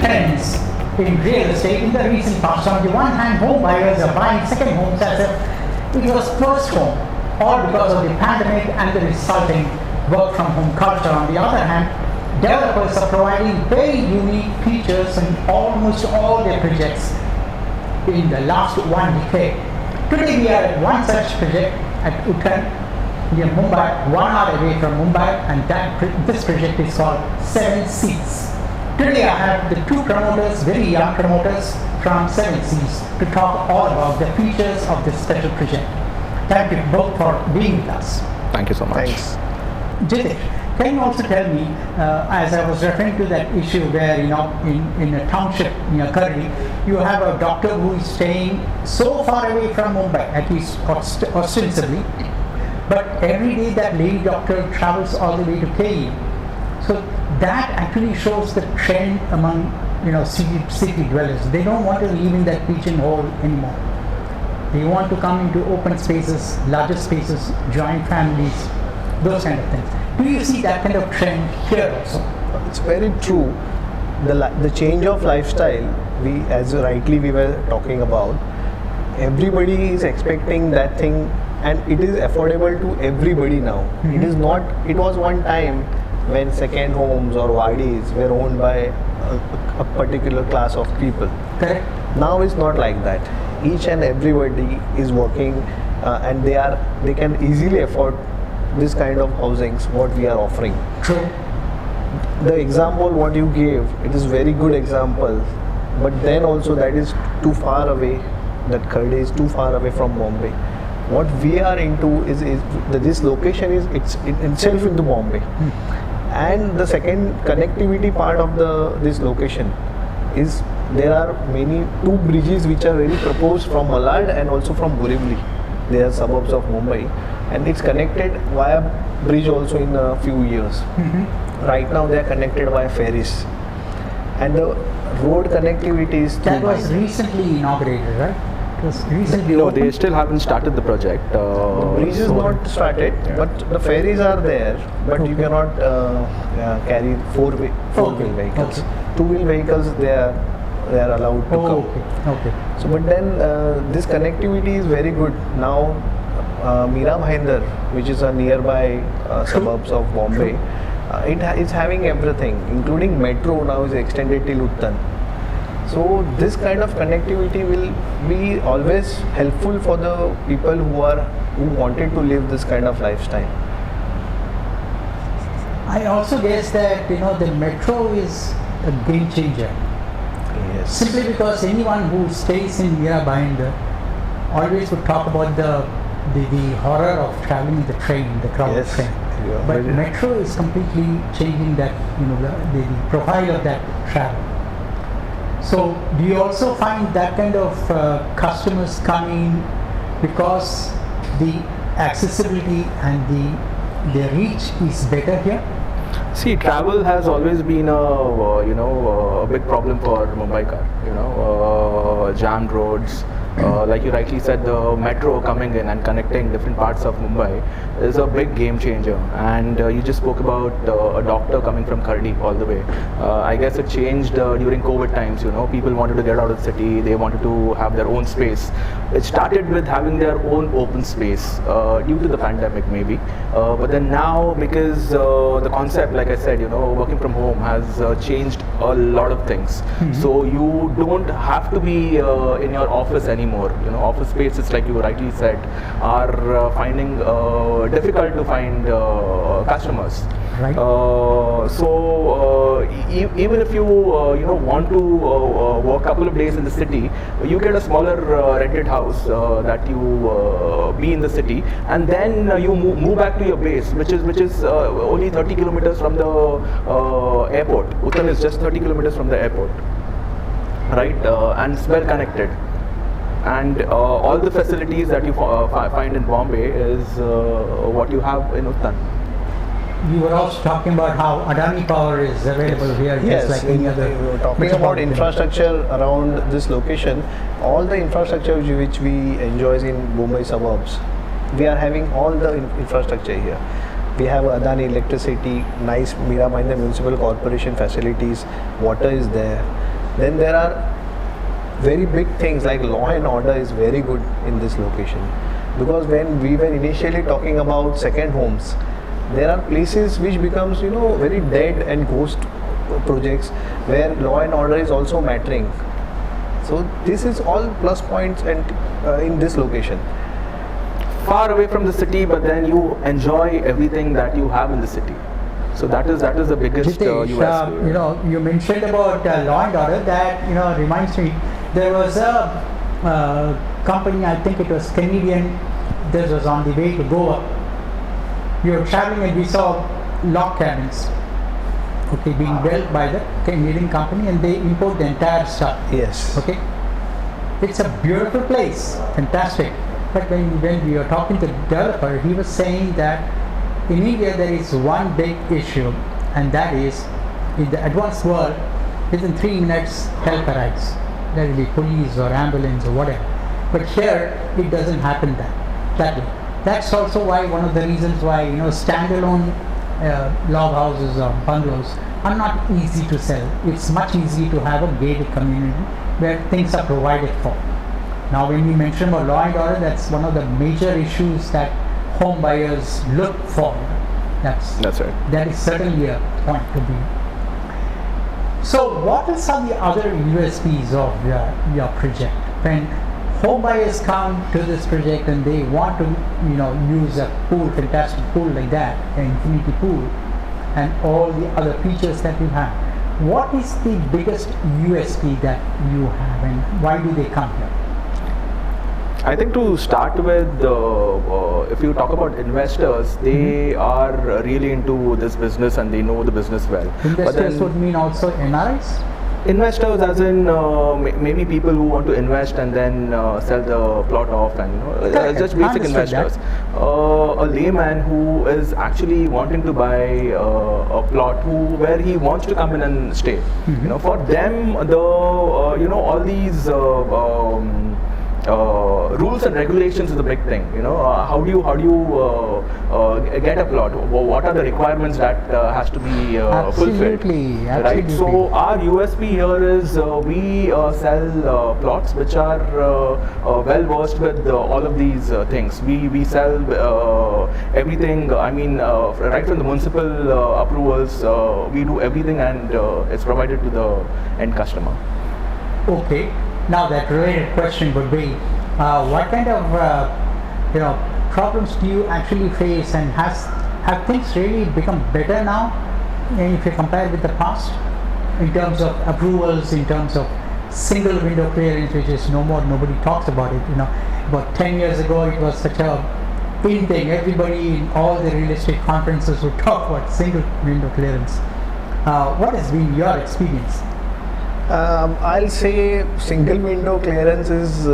trends in real estate in the recent past. On the one hand, home buyers are buying second homes as if it was first home, all because of the pandemic and the resulting work from home culture. On the other hand, developers are providing very unique features in almost all their projects in the last 1 decade. Today we are at one such project at Uttan near Mumbai, 1 hour away from Mumbai, and this project is called 7 Seas. Today I have the two promoters, very young promoters from 7 Seas, to talk all about the features of this special project. Thank you both for being with us. Thank you so much. Thanks. Jitesh, can you also tell me, as I was referring to that issue where, in a township near Karli, you have a doctor who is staying so far away from Mumbai, at least ostensibly, but every day that lady doctor travels all the way to KE. So that actually shows the trend among, city dwellers. They don't want to live in that pigeonhole anymore. They want to come into open spaces, larger spaces, joint families, those kind of things. Do you see that kind of trend here also? It's very true. The change of lifestyle, as rightly we were talking about, everybody is expecting that thing, and it is affordable to everybody now. Mm-hmm. It is not. It was one time when second homes or wadis were owned by a particular class of people. Correct. Now it's not like that. Each and everybody is working, and they can easily afford this kind of housings what we are offering. True. The example what you gave, it is very good example, but then also that is too far away. That Kardi is too far away from Bombay. What we are into is that this location is itself into Bombay. And the second connectivity part of this location is there are two bridges which are very proposed from Malad and also from Borivali. They are suburbs of Mumbai, and it's connected via bridge also in a few years. Mm-hmm. Right now they are connected via ferries, and the road connectivity is That was recently inaugurated, right? It was recently No, opened. they still haven't started the project. The bridge is not started, but the ferries are there. But you cannot carry four-wheel vehicles. Okay. Two-wheel vehicles they are allowed to come. Okay. So, but then this connectivity is very good now. Mira Bhayandar, which is a nearby suburbs of Bombay, it is having everything, including metro now is extended till Uttan. So this kind of connectivity will be always helpful for the people who wanted to live this kind of lifestyle. I also guess that the metro is a game changer. Yes. Simply because anyone who stays in Mira Bhayandar always would talk about the horror of traveling in the train, the crowded Yes. train. Yeah, But very- metro is completely changing that, the profile of that travel. So do you also find that kind of customers coming because the accessibility and the reach is better here? See, travel has always been a big problem for Mumbaikar. Jammed roads. Like you rightly said, the metro coming in and connecting different parts of Mumbai is a big game changer. And you just spoke about a doctor coming from Kardi all the way. I guess it changed during COVID times. People wanted to get out of the city. They wanted to have their own space. It started with having their own open space due to the pandemic, maybe. But then now, because the concept, like I said, working from home has changed a lot of things. Mm-hmm. So you don't have to be in your office anymore. Office spaces, like you rightly said, are finding difficult to find customers. Right. Even if you want to work a couple of days in the city, you get a smaller rented house that you be in the city, and then you move back to your base, which is only 30 kilometers from the airport. Uttan is just 30 kilometers from the airport, right? And it's well connected. And all the facilities that you find in Bombay is what you have in Uttan. You were also talking about how Adani Power is available here, Yes, just like any other. we were talking about metropolitan. infrastructure around this location. All the infrastructure which we enjoy in Mumbai suburbs, we are having all the infrastructure here. We have Adani electricity, nice Mira Bhayandar Municipal Corporation facilities, water is there. Then there are very big things like law and order is very good in this location, because when we were initially talking about second homes, there are places which becomes very dead and ghost projects where law and order is also mattering. So this is all plus points and in this location. Far away from the city, but then you enjoy everything that you have in the city. So that is the biggest Jitesh, USP. you mentioned about law and order. That reminds me. There was a company. I think it was Canadian. This was on the way to Goa. We were traveling and we saw log cabins. Okay, being built by the Canadian company, and they import the entire stuff. Yes. Okay. It's a beautiful place, fantastic. But when we were talking to the developer, he was saying that in India there is one big issue, and that is in the advanced world, within 3 minutes help arrives. There will be police or ambulance or whatever. But here it doesn't happen that way. That's also why one of the reasons why standalone log houses or bungalows are not easy to sell. It's much easier to have a gated community where things are provided for. Now when we mention about law and order, that's one of the major issues that home buyers look for. That's right. That is certainly a point to be. So what are some of the other USPs of your project? When home buyers come to this project and they want to use a pool, fantastic pool like that, an infinity pool, and all the other features that you have, what is the biggest USP that you have, and why do they come here? I think to start with, if you talk about investors, they are really into this business and they know the business well. Investors would mean also NRIs? Investors as in maybe people who want to invest and then sell the plot off, and just basic investors. A layman who is actually wanting to buy a plot where he wants to come in and stay. For them, all these rules and regulations is a big thing. How do you get a plot? What are the requirements that has to be fulfilled? Right. So our USP here is we sell plots which are well versed with all of these things. We sell everything. I mean, right from the municipal approvals, we do everything, and it's provided to the end customer. Okay. Now that related question would be, what kind of problems do you actually face, and have things really become better now if you compare with the past in terms of approvals, in terms of single window clearance, which is no more, nobody talks about it. About 10 years ago it was such a in thing. Everybody in all the real estate conferences would talk about single window clearance. What has been your experience? I'll say single window clearance is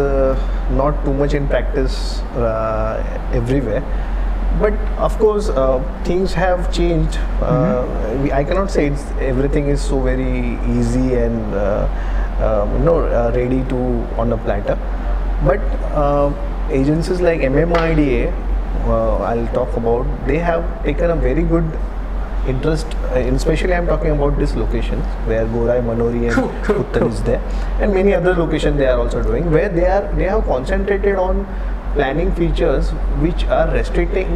not too much in practice everywhere, but of course things have changed. I cannot say everything is so very easy and ready to on a platter, but agencies like MMIDA, I'll talk about, they have taken a very good interest, especially I'm talking about this locations where Gorai, Manori and Uttar is there, and many other locations they are also doing, where they have concentrated on planning features which are restricting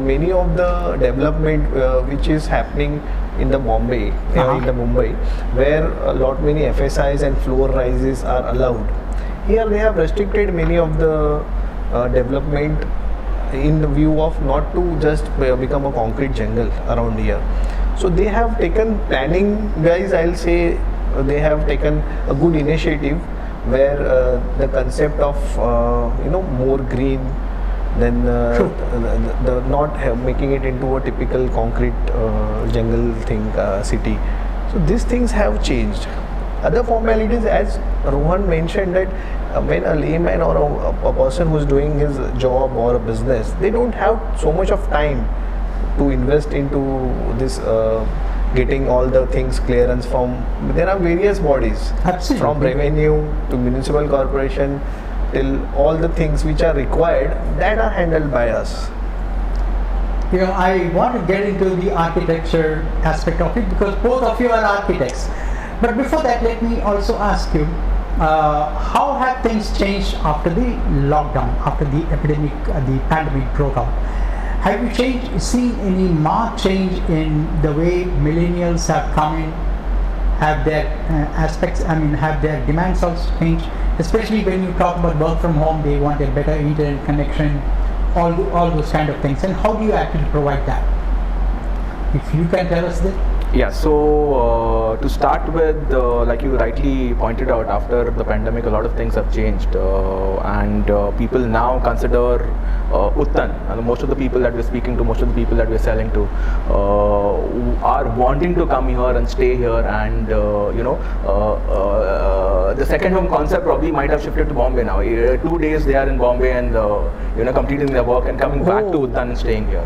many of the development which is happening in the Bombay, in the Mumbai, where a lot many FSIs and floor rises are allowed. Here they have restricted many of the development in the view of not to just become a concrete jungle around here. So they have taken planning guys, I'll say they have taken a good initiative where the concept of more green, then the not making it into a typical concrete jungle thing city. So these things have changed. Other formalities, as Rohan mentioned, that when a layman or a person who's doing his job or a business, they don't have so much of time to invest into this getting all the things clearance from, there are various bodies. Absolutely. From revenue to municipal corporation till all the things which are required that are handled by us. I want to get into the architecture aspect of it because both of you are architects. But before that, let me also ask you, how have things changed after the lockdown, after the epidemic, the pandemic broke out? Have you seen any marked change in the way millennials have come in, have their have their demands also changed? Especially when you talk about work from home, they want a better internet connection, all those kind of things. And how do you actually provide that? If you can tell us that. Yeah, so to start with, like you rightly pointed out, after the pandemic, a lot of things have changed, and people now consider Uttan, and most of the people that we're speaking to, most of the people that we're selling to, are wanting to come here and stay here, and the second home concept probably might have shifted to Bombay now. 2 days they are in Bombay and completing their work and coming back to Uttan and staying here.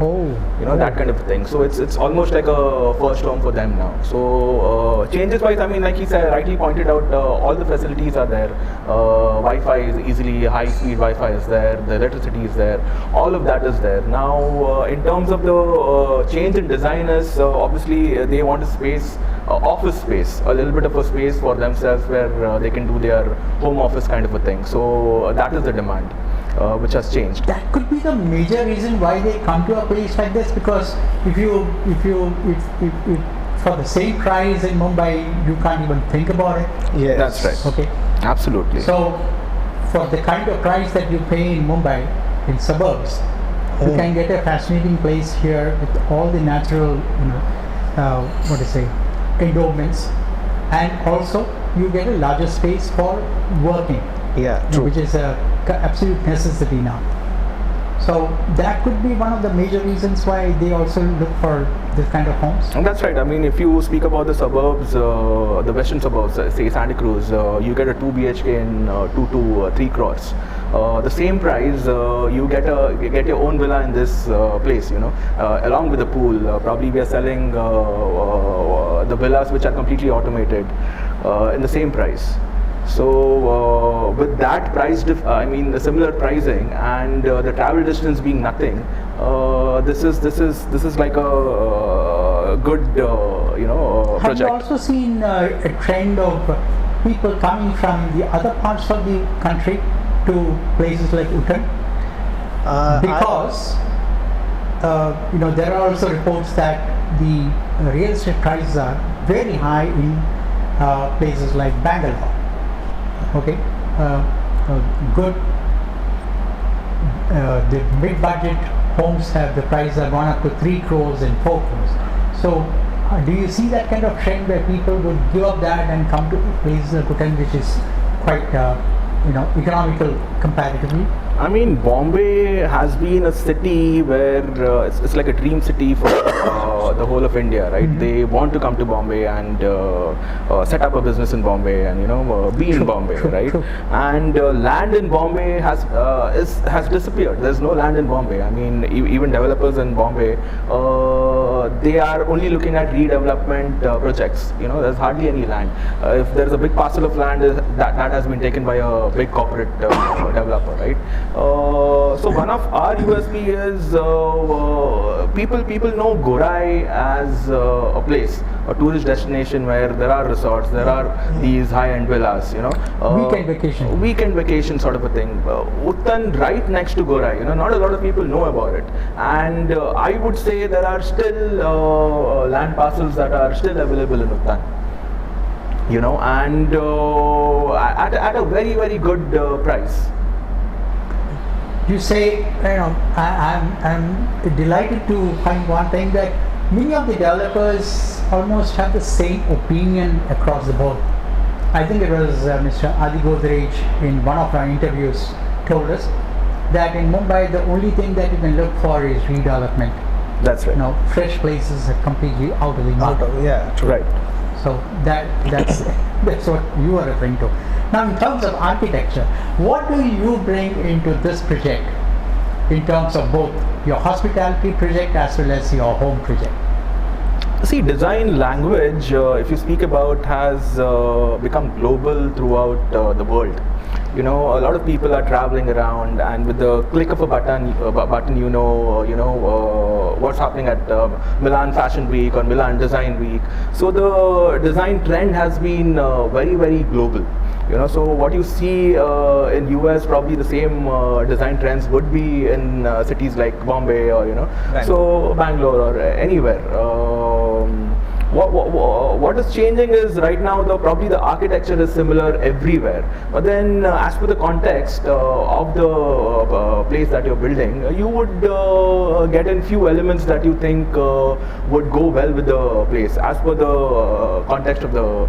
That kind of thing. So it's almost like a first home for them now. So changes wise, I mean, like he said, rightly pointed out, all the facilities are there. Wi-Fi is easily, high-speed Wi-Fi is there, the electricity is there, all of that is there. Now, in terms of the change in designers, obviously they want a space, office space, a little bit of a space for themselves where they can do their home office kind of a thing. So that is the demand. Which has changed. That could be the major reason why they come to a place like this, because if for the same price in Mumbai, you can't even think about it. Yes. That's right. Okay. Absolutely. So, for the kind of price that you pay in Mumbai, in suburbs, you can get a fascinating place here with all the natural, endowments, and also you get a larger space for working. Yeah, true. Which is a absolute necessity now. So that could be one of the major reasons why they also look for this kind of homes. And that's right. I mean, if you speak about the suburbs, the western suburbs, say Santa Cruz, you get a 2 BHK in 2 to 3 crores. The same price, you get your own villa in this place, along with the pool. Probably we are selling the villas which are completely automated in the same price. So with that price, the similar pricing and the travel distance being nothing, this is like a good project. Have you also seen a trend of people coming from the other parts of the country to places like Uttan? Because there are also reports that the real estate prices are very high in places like Bangalore. Okay, good. The mid-budget homes the prices have gone up to 3 crores and 4 crores. So, do you see that kind of trend where people would give up that and come to places like Uttan, which is quite, economical comparatively? I mean, Bombay has been a city where it's like a dream city for the whole of India, right? They want to come to Bombay and set up a business in Bombay and be in Bombay, right? And land in Bombay has disappeared. There's no land in Bombay. I mean, even developers in Bombay, they are only looking at redevelopment projects. There's hardly any land. If there's a big parcel of land, that has been taken by a big corporate developer, right? So one of our USP is people know Gorai as a place, a tourist destination where there are resorts, there are these high-end villas, weekend vacation sort of a thing. Uttan right next to Gorai, not a lot of people know about it, and I would say there are still land parcels that are still available in Uttan. And at a very, very good price. You say, I'm delighted to find one thing, that many of the developers almost have the same opinion across the board. I think it was Mr. Adi Godrej in one of our interviews told us that in Mumbai the only thing that you can look for is redevelopment. That's right. Fresh places are completely out of the market. Yeah, true. Right. So that's what you are referring to. Now, in terms of architecture, what do you bring into this project in terms of both your hospitality project as well as your home project? See, design language, if you speak about, has become global throughout the world. You know, a lot of people are traveling around, and with the click of a button, what's happening at Milan Fashion Week or Milan Design Week. So the design trend has been very, very global. You know, so what you see in US, probably the same design trends would be in cities like Bombay or Bangalore or anywhere. What is changing is right now probably the architecture is similar everywhere, but then as per the context of the place that you're building, you would get in few elements that you think would go well with the place as per the context of the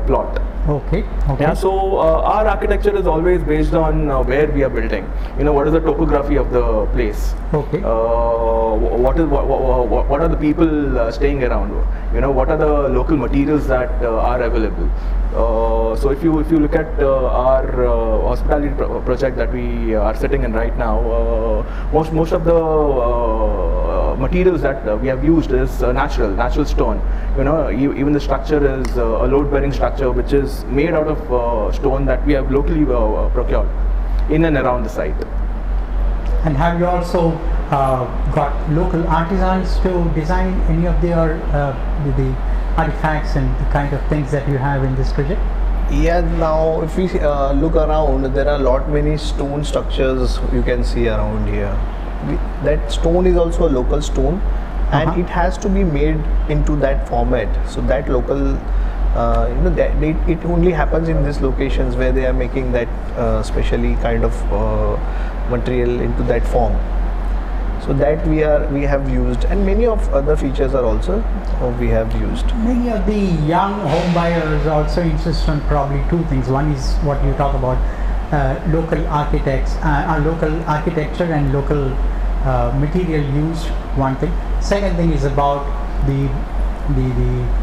plot. Okay. Yeah, so our architecture is always based on where we are building. You know, what is the topography of the place? Okay. What are the people staying around? You know, what are the local materials that are available? So if you look at our hospitality project that we are sitting in right now, most of the materials that we have used is natural stone. You know, even the structure is a load-bearing structure, which is made out of stone that we have locally procured in and around the site. And have you also got local artisans to design any of their the artifacts and the kind of things that you have in this project? Yeah, now if we look around, there are many stone structures you can see around here. That stone is also a local stone, and it has to be made into that format. So that local, it only happens in these locations where they are making that specially kind of material into that form. So that we have used, and many of other features are also we have used. Many of the young home buyers also insist on probably two things. One is what you talk about, local architects, local architecture and local material used. One thing. Second thing is about the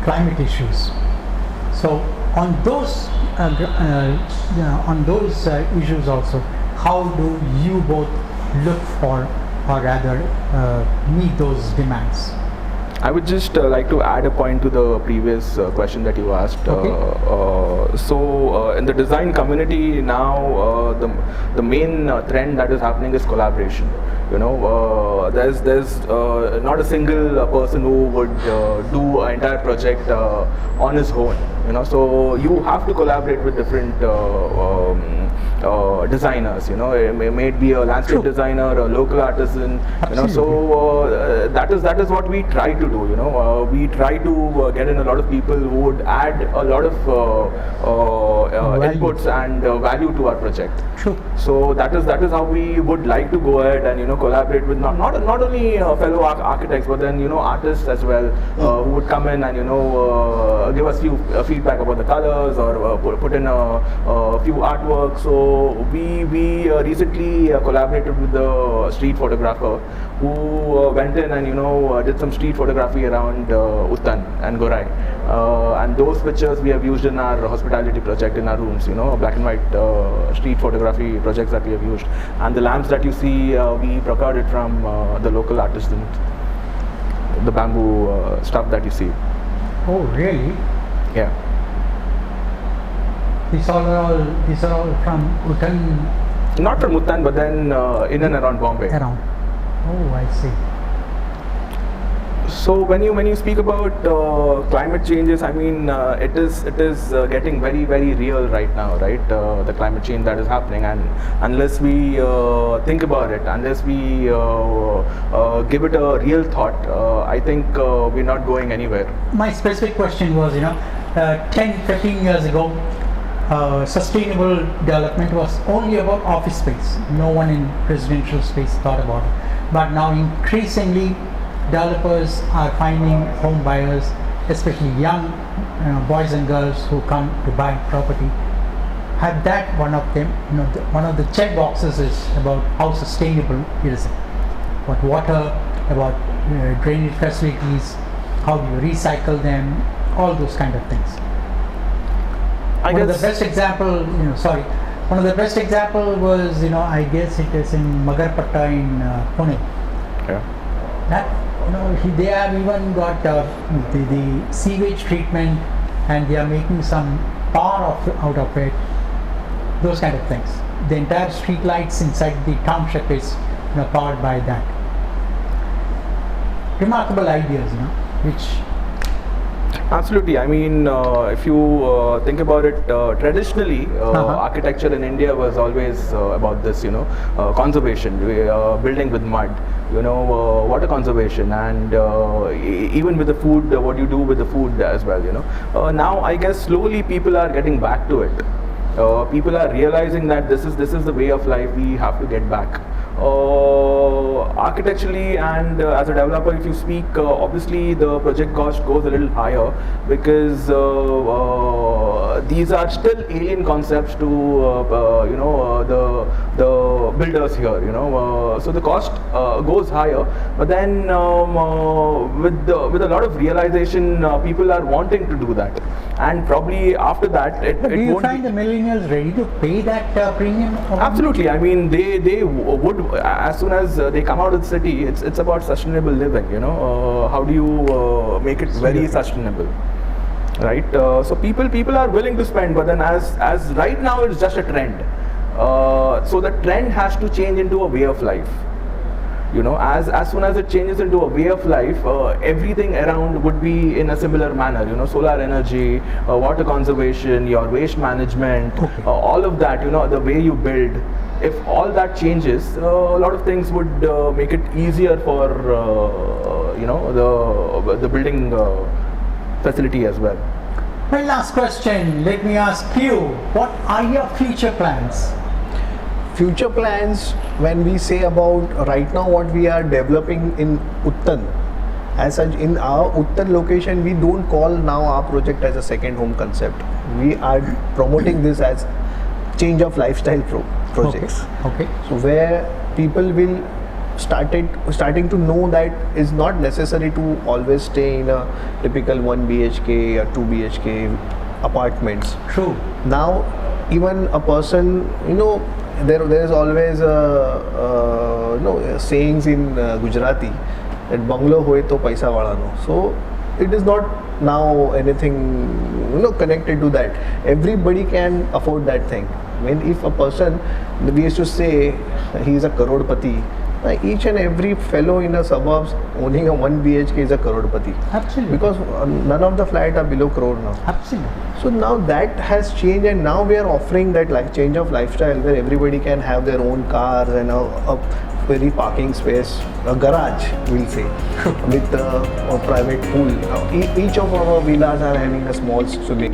climate issues. So on those issues also, how do you both look for, or rather meet those demands? I would just like to add a point to the previous question that you asked. Okay. So in the design community now, the main trend that is happening is collaboration. You know, there's not a single person who would do an entire project on his own. You know, so you have to collaborate with different designers. You know, it may be a landscape designer, a local artisan. You know, so that is what we try to do. You know, we try to get in a lot of people who would add a lot of inputs and value to our project. True. So that is how we would like to go ahead and collaborate with not only fellow architects, but then artists as well, who would come in and give us few feedback about the colors, or put in a few artworks. So we recently collaborated with the street photographer who went in and did some street photography around Uttan and Gorai, and those pictures we have used in our hospitality project in our rooms. Black and white street photography projects that we have used, and the lamps that you see, we procured it from the local artisans, the bamboo stuff that you see. Oh, really? Yeah. These are all from Uttan? Not from Uttan, but then in and around Bombay. Around. Oh, I see. So when you speak about climate changes, I mean it is getting very, very real right now, right? The climate change that is happening, and unless we think about it, unless we give it a real thought, I think we're not going anywhere. My specific question was, 10, 15 years ago, sustainable development was only about office space. No one in residential space thought about it. But now increasingly, developers are finding home buyers, especially young boys and girls who come to buy property. Have that one of them, one of the check boxes is about how sustainable it is. About water, about drainage facilities, how do you recycle them, all those kind of things. One of the best example was, I guess it is in Magarpatta in Pune. Yeah. That, they have even got the sewage treatment, and they are making some power out of it. Those kind of things. the entire street lights inside the township is powered by that. Remarkable ideas, which Absolutely. I mean, if you think about it, traditionally, architecture in India was always about this, conservation, building with mud, water conservation, and even with the food, what you do with the food as well, Now, I guess slowly people are getting back to it. People are realizing that this is the way of life. We have to get back. Architecturally and as a developer, if you speak, obviously the project cost goes a little higher because these are still alien concepts to the builders here. So the cost goes higher, but then with a lot of realization, people are wanting to do that, and probably after that, do you find the millennials ready to pay that premium? Absolutely. I mean, they would, as soon as they come out of the city. It's about sustainable living. How do you make it very sustainable, right? So people are willing to spend, but then as right now it's just a trend. So the trend has to change into a way of life. As soon as it changes into a way of life, everything around would be in a similar manner. Solar energy, water conservation, your waste management, all of that. The way you build. If all that changes, a lot of things would make it easier for the building facility as well. My last question. Let me ask you: what are your future plans? Future plans, when we say about right now what we are developing in Uttan, as such in our Uttan location, we don't call now our project as a second home concept. We are promoting this as change of lifestyle projects. Okay. So where people will starting to know that it's not necessary to always stay in a typical 1 BHK or 2 BHK apartments. True. Now even a person, there is always sayings in Gujarati that bungalow hoye to paisa wala no. So it is not now anything connected to that. Everybody can afford that thing. If a person, we used to say he is a karodpati, each and every fellow in the suburbs owning a 1 BHK is a karodpati. Absolutely. Because none of the flats are below crore now. Absolutely. So now that has changed, and now we are offering that change of lifestyle where everybody can have their own cars and a very parking space, a garage, we'll say, with a private pool. Now, each of our villas are having a small swimming.